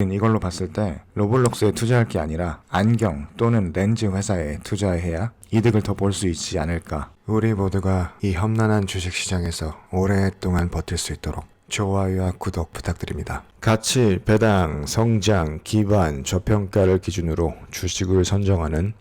우린 이걸로 봤을 때 로블록스에 투자할 게 아니라 안경 또는 렌즈 회사에 투자해야 이득을 더 볼 수 있지 않을까. 우리 모두가 이 험난한 주식시장에서 오랫동안 버틸 수 있도록 좋아요와 구독 부탁드립니다. 가치, 배당, 성장, 기반, 저평가를 기준으로 주식을 선정하는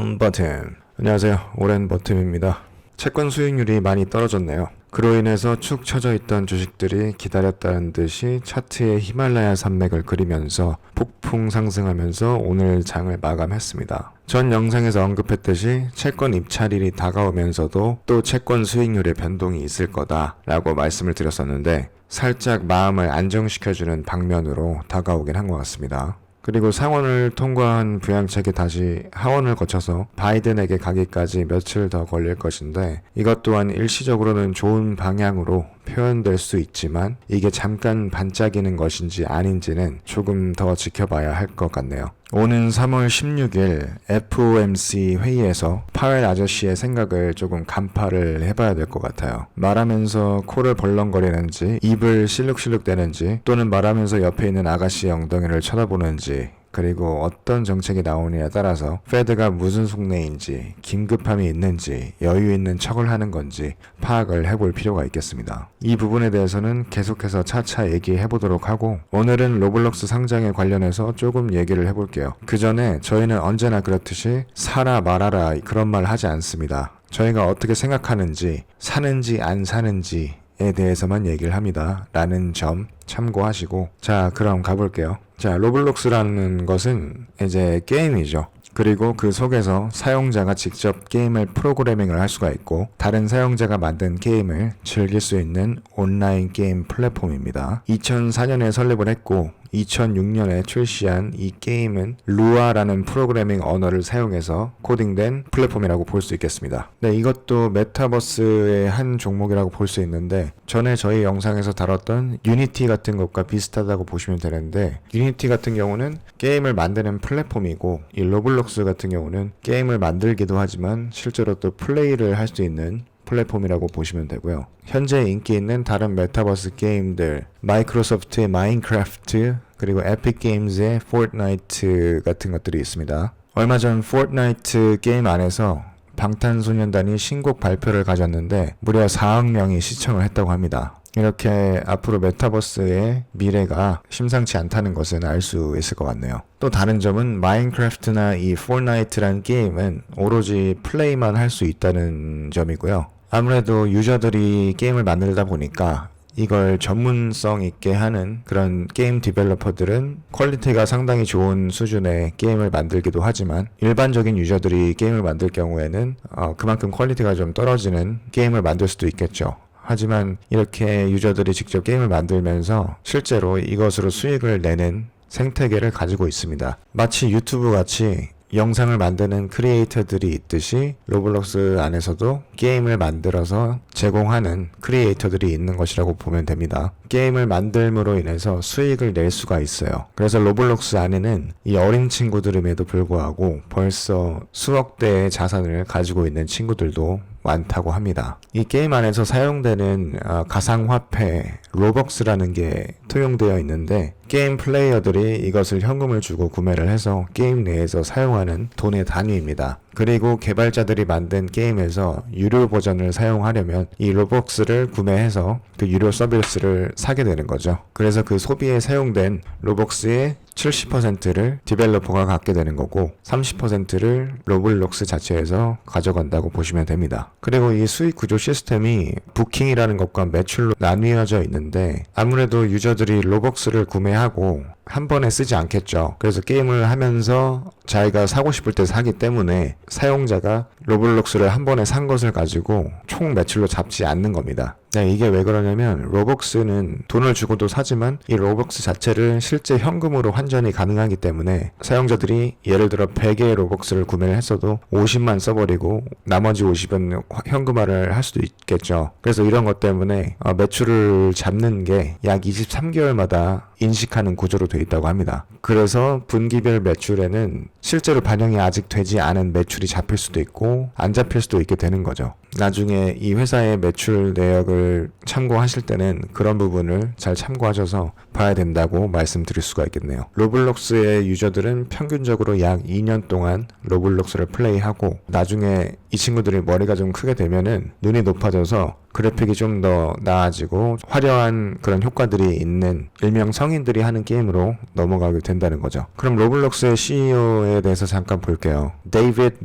오랜버튼. 안녕하세요, 오랜버튼입니다. 채권 수익률이 많이 떨어졌네요. 그로 인해서 축 처져 있던 주식들이 기다렸다는 듯이 차트의 히말라야 산맥을 그리면서 폭풍 상승하면서 오늘 장을 마감했습니다. 전 영상에서 언급했듯이 채권 입찰일이 다가오면서도 또 채권 수익률의 변동이 있을 거다라고 말씀을 드렸었는데 살짝 마음을 안정시켜주는 방면으로 다가오긴 한 것 같습니다. 그리고 상원을 통과한 부양책이 다시 하원을 거쳐서 바이든에게 가기까지 며칠 더 걸릴 것인데 이것 또한 일시적으로는 좋은 방향으로 표현될 수 있지만 이게 잠깐 반짝이는 것인지 아닌지는 조금 더 지켜봐야 할 것 같네요. 오는 3월 16일 FOMC 회의에서 파웰 아저씨의 생각을 조금 간파를 해봐야 될 것 같아요. 말하면서 코를 벌렁거리는지 입을 실룩실룩대는지 또는 말하면서 옆에 있는 아가씨의 엉덩이를 쳐다보는지 그리고 어떤 정책이 나오느냐에 따라서 페드가 무슨 속내인지 긴급함이 있는지 여유 있는 척을 하는 건지 파악을 해볼 필요가 있겠습니다. 이 부분에 대해서는 계속해서 차차 얘기해보도록 하고 오늘은 로블록스 상장에 관련해서 조금 얘기를 해볼게요. 그 전에 저희는 언제나 그렇듯이 사라 말아라 그런 말 하지 않습니다. 저희가 어떻게 생각하는지 사는지 안 사는지에 대해서만 얘기를 합니다. 라는 점 참고하시고 자 그럼 가볼게요. 자, 로블록스라는 것은 이제 게임이죠. 그리고 그 속에서 사용자가 직접 게임을 프로그래밍을 할 수가 있고 다른 사용자가 만든 게임을 즐길 수 있는 온라인 게임 플랫폼입니다. 2004년에 설립을 했고 2006년에 출시한 이 게임은 루아라는 프로그래밍 언어를 사용해서 코딩된 플랫폼이라고 볼 수 있겠습니다. 네, 이것도 메타버스의 한 종목이라고 볼 수 있는데 전에 저희 영상에서 다뤘던 유니티 같은 것과 비슷하다고 보시면 되는데 유니티 같은 경우는 게임을 만드는 플랫폼이고 이 로블록스 같은 경우는 게임을 만들기도 하지만 실제로 또 플레이를 할 수 있는 플랫폼이라고 보시면 되고요. 현재 인기 있는 다른 메타버스 게임들 마이크로소프트의 마인크래프트 그리고 에픽 게임즈의 포트나이트 같은 것들이 있습니다. 얼마 전 포트나이트 게임 안에서 방탄소년단이 신곡 발표를 가졌는데 무려 4억 명이 시청을 했다고 합니다. 이렇게 앞으로 메타버스의 미래가 심상치 않다는 것은 알 수 있을 것 같네요. 또 다른 점은 마인크래프트나 이 포트나이트란 게임은 오로지 플레이만 할 수 있다는 점이고요. 아무래도 유저들이 게임을 만들다 보니까 이걸 전문성 있게 하는 그런 게임 디벨로퍼들은 퀄리티가 상당히 좋은 수준의 게임을 만들기도 하지만 일반적인 유저들이 게임을 만들 경우에는 그만큼 퀄리티가 좀 떨어지는 게임을 만들 수도 있겠죠. 하지만 이렇게 유저들이 직접 게임을 만들면서 실제로 이것으로 수익을 내는 생태계를 가지고 있습니다. 마치 유튜브 같이 영상을 만드는 크리에이터들이 있듯이 로블록스 안에서도 게임을 만들어서 제공하는 크리에이터들이 있는 것이라고 보면 됩니다. 게임을 만들므로 인해서 수익을 낼 수가 있어요. 그래서 로블록스 안에는 이 어린 친구들임에도 불구하고 벌써 수억 대의 자산을 가지고 있는 친구들도 많다고 합니다. 이 게임 안에서 사용되는 가상화폐 로벅스라는 게 통용되어 있는데 게임 플레이어들이 이것을 현금을 주고 구매를 해서 게임 내에서 사용하는 돈의 단위입니다. 그리고 개발자들이 만든 게임에서 유료 버전을 사용하려면 이 로벅스를 구매해서 그 유료 서비스를 사게 되는 거죠. 그래서 그 소비에 사용된 로벅스의 70%를 디벨로퍼가 갖게 되는 거고 30%를 로블록스 자체에서 가져간다고 보시면 됩니다. 그리고 이 수익 구조 시스템이 부킹이라는 것과 매출로 나뉘어져 있는데 아무래도 유저들이 로벅스를 구매하고 한 번에 쓰지 않겠죠. 그래서 게임을 하면서 자기가 사고 싶을 때 사기 때문에 사용자가 로블록스를 한 번에 산 것을 가지고 총 매출로 잡지 않는 겁니다. 네, 이게 왜 그러냐면 로벅스는 돈을 주고도 사지만 이 로벅스 자체를 실제 현금으로 환전이 가능하기 때문에 사용자들이 예를 들어 100개의 로벅스를 구매를 했어도 50만 써버리고 나머지 50은 현금화를 할 수도 있겠죠. 그래서 이런 것 때문에 매출을 잡는 게 약 23개월마다 인식하는 구조로 되어 있다고 합니다. 그래서 분기별 매출에는 실제로 반영이 아직 되지 않은 매출이 잡힐 수도 있고 안 잡힐 수도 있게 되는 거죠. 나중에 이 회사의 매출 내역을 참고하실 때는 그런 부분을 잘 참고하셔서 봐야 된다고 말씀드릴 수가 있겠네요. 로블록스의 유저들은 평균적으로 약 2년 동안 로블록스를 플레이하고 나중에 이 친구들이 머리가 좀 크게 되면은 눈이 높아져서 그래픽이 좀 더 나아지고 화려한 그런 효과들이 있는 일명 성인들이 하는 게임으로 넘어가게 된다는 거죠. 그럼 로블록스의 CEO에 대해서 잠깐 볼게요. 데이비드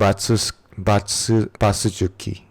바스주키.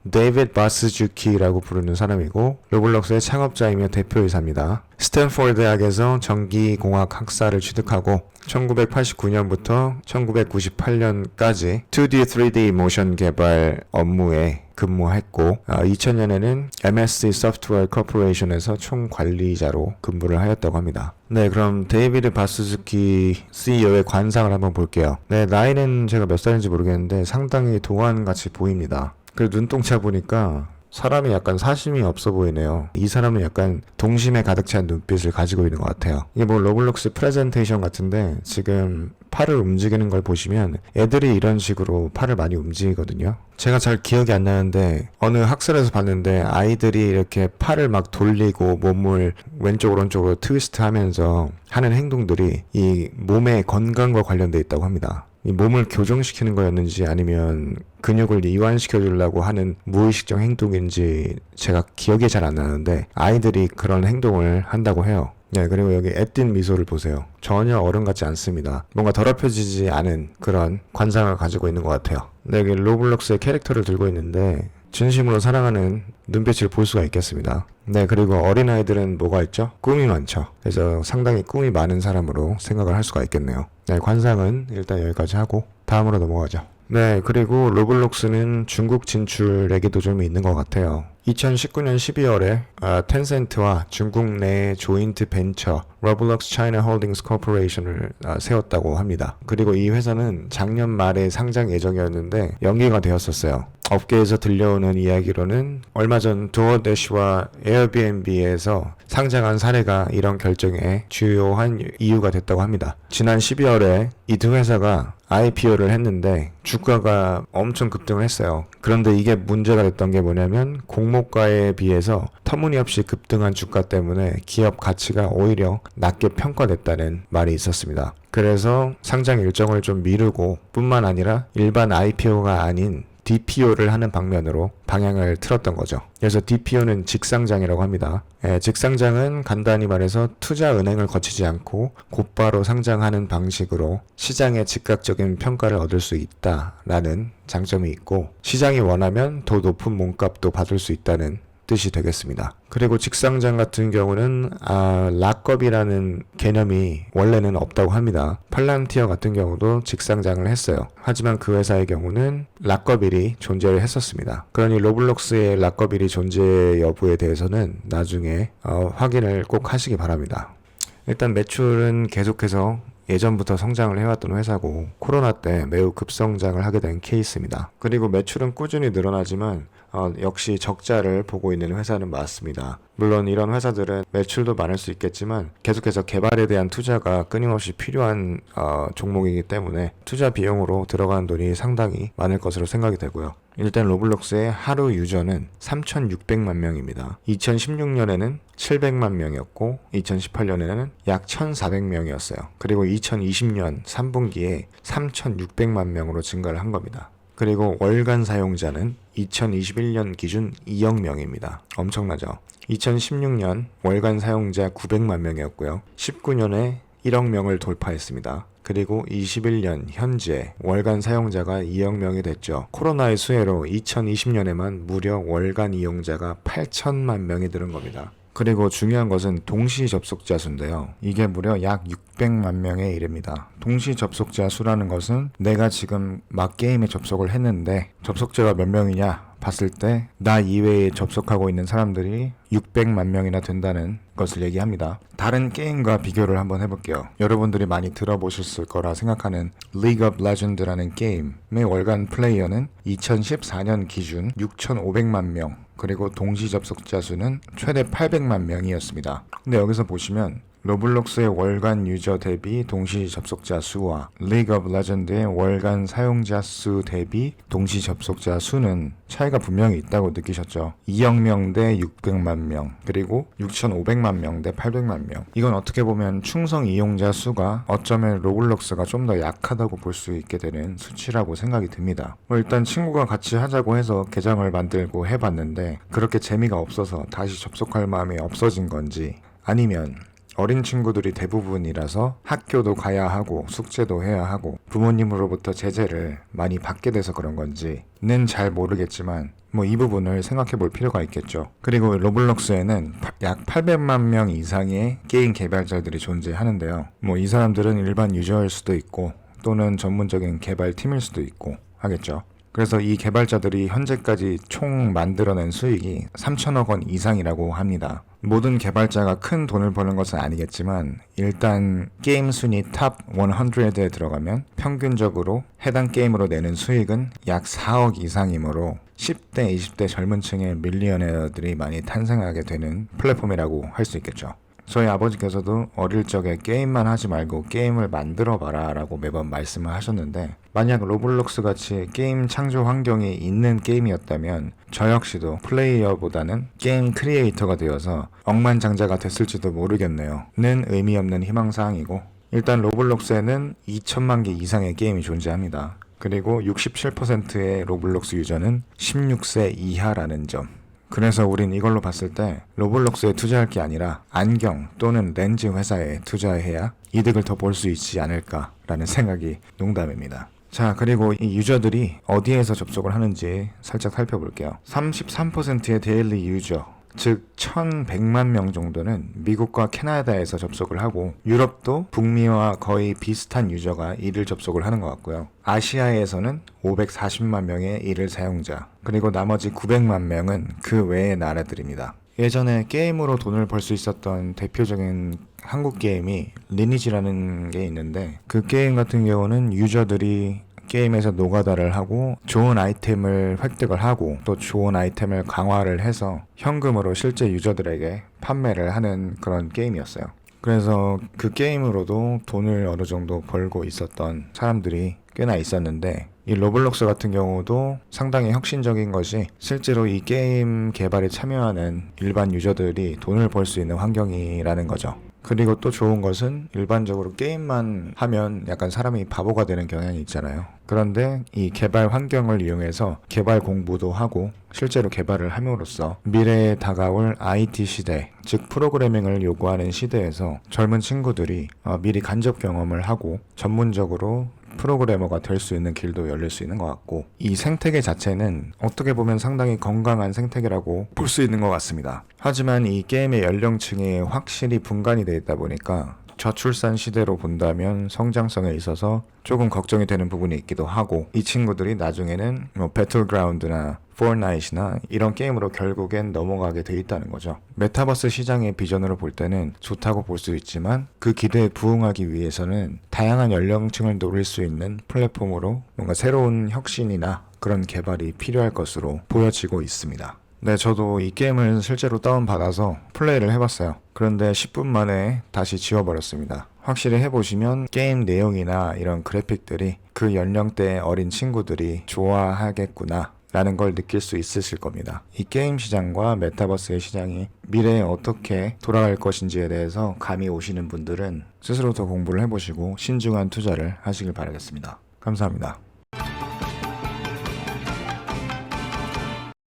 데이비드 바스주키라고 부르는 사람이고 로블록스의 창업자이며 대표이사입니다. 스탠포드 대학에서 전기공학 학사를 취득하고 1989년부터 1998년까지 2D, 3D 모션 개발 업무에 근무했고 2000년에는 MSC 소프트웨어 코퍼레이션에서 총관리자로 근무를 하였다고 합니다. 네, 그럼 데이비드 바스주키 CEO의 관상을 한번 볼게요. 네, 나이는 제가 몇 살인지 모르겠는데 상당히 동안같이 보입니다. 그 눈동자 보니까 사람이 약간 사심이 없어 보이네요. 이 사람은 약간 동심에 가득 찬 눈빛을 가지고 있는 것 같아요. 이게 뭐 로블록스 프레젠테이션 같은데 지금 팔을 움직이는 걸 보시면 애들이 이런 식으로 팔을 많이 움직이거든요. 제가 잘 기억이 안 나는데 어느 학설에서 봤는데 아이들이 이렇게 팔을 막 돌리고 몸을 왼쪽 오른쪽으로 트위스트 하면서 하는 행동들이 이 몸의 건강과 관련돼 있다고 합니다. 이 몸을 교정시키는 거였는지 아니면 근육을 이완시켜 주려고 하는 무의식적 행동인지 제가 기억이 잘 안 나는데 아이들이 그런 행동을 한다고 해요. 네, 그리고 여기 애띤 미소를 보세요. 전혀 어른 같지 않습니다. 뭔가 더럽혀지지 않은 그런 관상을 가지고 있는 것 같아요. 네, 여기 로블록스의 캐릭터를 들고 있는데 진심으로 사랑하는 눈빛을 볼 수가 있겠습니다. 네, 그리고 어린아이들은 뭐가 있죠? 꿈이 많죠. 그래서 상당히 꿈이 많은 사람으로 생각을 할 수가 있겠네요. 네, 관상은 일단 여기까지 하고 다음으로 넘어가죠. 네, 그리고 로블록스는 중국 진출에게도 좀 있는 것 같아요. 2019년 12월에 텐센트와 중국 내 조인트 벤처 로블록스 차이나 홀딩스 코퍼레이션을 세웠다고 합니다. 그리고 이 회사는 작년 말에 상장 예정이었는데 연기가 되었었어요. 업계에서 들려오는 이야기로는 얼마 전 도어대시와 에어비앤비에서 상장한 사례가 이런 결정에 주요한 이유가 됐다고 합니다. 지난 12월에 이 두 회사가 IPO를 했는데 주가가 엄청 급등을 했어요. 그런데 이게 문제가 됐던 게 뭐냐면 공모가에 비해서 터무니없이 급등한 주가 때문에 기업 가치가 오히려 낮게 평가됐다는 말이 있었습니다. 그래서 상장 일정을 좀 미루고 뿐만 아니라 일반 IPO가 아닌 DPO를 하는 방면으로 방향을 틀었던 거죠. 그래서 DPO는 직상장이라고 합니다. 직상장은 간단히 말해서 투자은행을 거치지 않고 곧바로 상장하는 방식으로 시장의 즉각적인 평가를 얻을 수 있다라는 장점이 있고 시장이 원하면 더 높은 몸값도 받을 수 있다는 뜻이 되겠습니다. 그리고 직상장 같은 경우는 락업이라는 개념이 원래는 없다고 합니다. 팔란티어 같은 경우도 직상장을 했어요. 하지만 그 회사의 경우는 락업일이 존재를 했었습니다. 그러니 로블록스의 락업일이 존재 여부에 대해서는 나중에 확인을 꼭 하시기 바랍니다. 일단 매출은 계속해서 예전부터 성장을 해왔던 회사고 코로나 때 매우 급성장을 하게 된 케이스입니다. 그리고 매출은 꾸준히 늘어나지만 역시 적자를 보고 있는 회사는 맞습니다. 물론 이런 회사들은 매출도 많을 수 있겠지만 계속해서 개발에 대한 투자가 끊임없이 필요한 종목이기 때문에 투자 비용으로 들어가는 돈이 상당히 많을 것으로 생각이 되고요. 일단 로블록스의 하루 유저는 3,600만 명입니다. 2016년에는 700만 명이었고 2018년에는 약 1,400명이었어요. 그리고 2020년 3분기에 3,600만 명으로 증가를 한 겁니다. 그리고 월간 사용자는 2021년 기준 2억 명입니다. 엄청나죠? 2016년 월간 사용자 900만 명이었고요. 19년에 1억 명을 돌파했습니다. 그리고 21년 현재 월간 사용자가 2억 명이 됐죠. 코로나의 수혜로 2020년에만 무려 월간 이용자가 8천만 명이 늘은 겁니다. 그리고 중요한 것은 동시 접속자 수인데요. 이게 무려 약 600만 명에 이릅니다. 동시 접속자 수라는 것은 내가 지금 막 게임에 접속을 했는데 접속자가 몇 명이냐 봤을 때 나 이외에 접속하고 있는 사람들이 600만 명이나 된다는 것을 얘기합니다. 다른 게임과 비교를 한번 해볼게요. 여러분들이 많이 들어보셨을 거라 생각하는 League of Legends라는 게임의 월간 플레이어는 2014년 기준 6,500만 명 그리고 동시 접속자 수는 최대 800만 명이었습니다. 근데 여기서 보시면 로블록스의 월간 유저 대비 동시 접속자 수와 리그 오브 레전드의 월간 사용자 수 대비 동시 접속자 수는 차이가 분명히 있다고 느끼셨죠. 2억 명 대 600만 명, 그리고 6,500만 명 대 800만 명. 이건 어떻게 보면 충성 이용자 수가 어쩌면 로블록스가 좀 더 약하다고 볼 수 있게 되는 수치라고 생각이 듭니다. 일단 친구가 같이 하자고 해서 계정을 만들고 해봤는데 그렇게 재미가 없어서 다시 접속할 마음이 없어진 건지, 아니면 어린 친구들이 대부분이라서 학교도 가야 하고 숙제도 해야 하고 부모님으로부터 제재를 많이 받게 돼서 그런 건지는 잘 모르겠지만 이 부분을 생각해 볼 필요가 있겠죠. 그리고 로블록스에는 약 800만 명 이상의 게임 개발자들이 존재하는데요. 이 사람들은 일반 유저일 수도 있고 또는 전문적인 개발팀일 수도 있고 하겠죠. 그래서 이 개발자들이 현재까지 총 만들어낸 수익이 3천억 원 이상이라고 합니다. 모든 개발자가 큰 돈을 버는 것은 아니겠지만 일단 게임 순위 탑 100에 들어가면 평균적으로 해당 게임으로 내는 수익은 약 4억 이상이므로 10대, 20대 젊은 층의 밀리어네어들이 많이 탄생하게 되는 플랫폼이라고 할 수 있겠죠. 저희 아버지께서도 어릴 적에 게임만 하지 말고 게임을 만들어봐라 라고 매번 말씀을 하셨는데, 만약 로블록스 같이 게임 창조 환경이 있는 게임이었다면 저 역시도 플레이어보다는 게임 크리에이터가 되어서 억만장자가 됐을지도 모르겠네요. 는 의미 없는 희망사항이고, 일단 로블록스에는 2천만 개 이상의 게임이 존재합니다. 그리고 67%의 로블록스 유저는 16세 이하라는 점. 그래서 우린 이걸로 봤을 때 로블록스에 투자할 게 아니라 안경 또는 렌즈 회사에 투자해야 이득을 더 볼 수 있지 않을까라는 생각이 농담입니다. 자, 그리고 이 유저들이 어디에서 접속을 하는지 살짝 살펴볼게요. 33%의 데일리 유저, 즉 1100만 명 정도는 미국과 캐나다에서 접속을 하고, 유럽도 북미와 거의 비슷한 유저가 이를 접속을 하는 것 같고요. 아시아에서는 540만 명의 이를 사용자, 그리고 나머지 900만 명은 그 외의 나라들입니다. 예전에 게임으로 돈을 벌 수 있었던 대표적인 한국 게임이 리니지라는 게 있는데, 그 게임 같은 경우는 유저들이 게임에서 노가다를 하고 좋은 아이템을 획득을 하고 또 좋은 아이템을 강화를 해서 현금으로 실제 유저들에게 판매를 하는 그런 게임이었어요. 그래서 그 게임으로도 돈을 어느 정도 벌고 있었던 사람들이 꽤나 있었는데, 이 로블록스 같은 경우도 상당히 혁신적인 것이 실제로 이 게임 개발에 참여하는 일반 유저들이 돈을 벌 수 있는 환경이라는 거죠. 그리고 또 좋은 것은 일반적으로 게임만 하면 약간 사람이 바보가 되는 경향이 있잖아요. 그런데 이 개발 환경을 이용해서 개발 공부도 하고 실제로 개발을 함으로써 미래에 다가올 IT 시대, 즉 프로그래밍을 요구하는 시대에서 젊은 친구들이 미리 간접 경험을 하고 전문적으로 프로그래머가 될 수 있는 길도 열릴 수 있는 것 같고, 이 생태계 자체는 어떻게 보면 상당히 건강한 생태계라고 볼 수 있는 것 같습니다. 하지만 이 게임의 연령층이 확실히 분간이 되어 있다 보니까 저출산 시대로 본다면 성장성에 있어서 조금 걱정이 되는 부분이 있기도 하고, 이 친구들이 나중에는 배틀그라운드나 포트나잇이나 이런 게임으로 결국엔 넘어가게 돼 있다는 거죠. 메타버스 시장의 비전으로 볼 때는 좋다고 볼 수 있지만 그 기대에 부응하기 위해서는 다양한 연령층을 노릴 수 있는 플랫폼으로 뭔가 새로운 혁신이나 그런 개발이 필요할 것으로 보여지고 있습니다. 네, 저도 이 게임을 실제로 다운받아서 플레이를 해봤어요. 그런데 10분 만에 다시 지워버렸습니다. 확실히 해보시면 게임 내용이나 이런 그래픽들이 그 연령대의 어린 친구들이 좋아하겠구나 라는 걸 느낄 수 있으실 겁니다. 이 게임 시장과 메타버스의 시장이 미래에 어떻게 돌아갈 것인지에 대해서 감이 오시는 분들은 스스로 더 공부를 해보시고 신중한 투자를 하시길 바라겠습니다. 감사합니다.